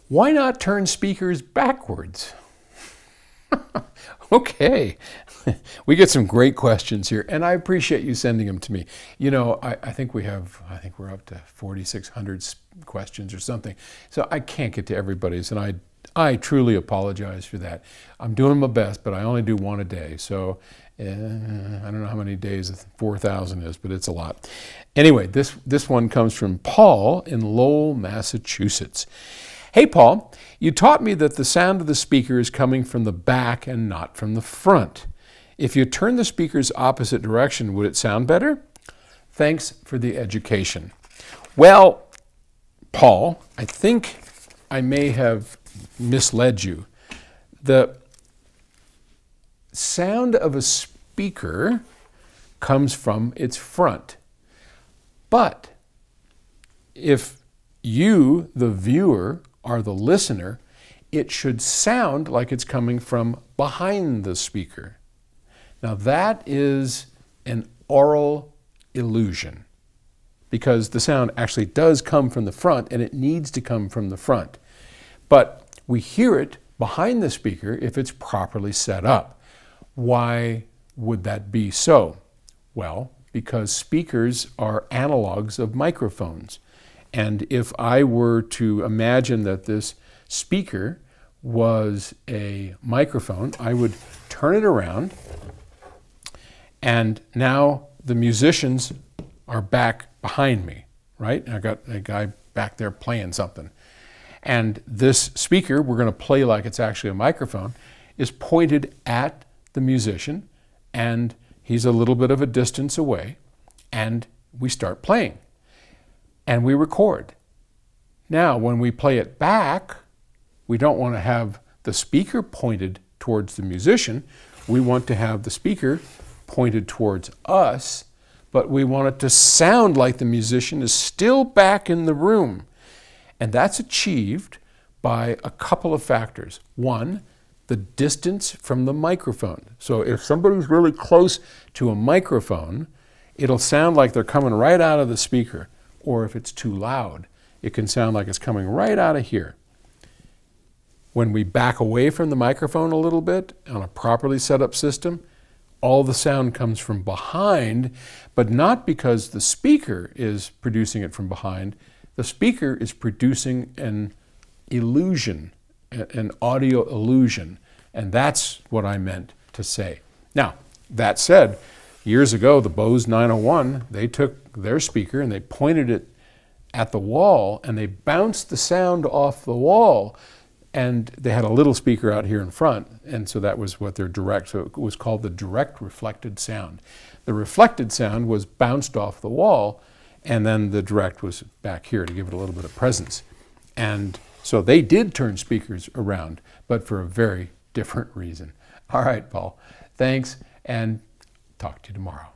Why not turn speakers backwards? Okay, we get some great questions here, and I appreciate you sending them to me. You know, I think we're up to 4,600 questions or something, so I can't get to everybody's, and I truly apologize for that. I'm doing my best, but I only do one a day, so I don't know how many days 4,000 is, but it's a lot. Anyway, this one comes from Paul in Lowell, Massachusetts. Hey Paul, you taught me that the sound of the speaker is coming from the back and not from the front. If you turn the speakers opposite direction, would it sound better? Thanks for the education. Well, Paul, I think I may have misled you. The sound of a speaker comes from its front. But if you, the viewer, are the listener, it should sound like it's coming from behind the speaker. Now that is an aural illusion because the sound actually does come from the front and it needs to come from the front. But we hear it behind the speaker if it's properly set up. Why would that be so? Well, because speakers are analogs of microphones. And if I were to imagine that this speaker was a microphone, I would turn it around, and now the musicians are back behind me, right? I got a guy back there playing something. And this speaker, we're going to play like it's actually a microphone, is pointed at the musician, and he's a little bit of a distance away, and we start playing. And we record. Now, when we play it back, we don't want to have the speaker pointed towards the musician. We want to have the speaker pointed towards us, but we want it to sound like the musician is still back in the room. And that's achieved by a couple of factors. One, the distance from the microphone. So if somebody's really close to a microphone, it'll sound like they're coming right out of the speaker. Or if it's too loud, it can sound like it's coming right out of here. When we back away from the microphone a little bit on a properly set up system, all the sound comes from behind, but not because the speaker is producing it from behind. The speaker is producing an illusion, an audio illusion, and that's what I meant to say. Now, that said, years ago, the Bose 901, they took their speaker and they pointed it at the wall and they bounced the sound off the wall, and they had a little speaker out here in front, and so that was what their direct, so it was called the direct reflected sound. The reflected sound was bounced off the wall, and then the direct was back here to give it a little bit of presence. And so they did turn speakers around, but for a very different reason. All right, Paul, thanks, and talk to you tomorrow.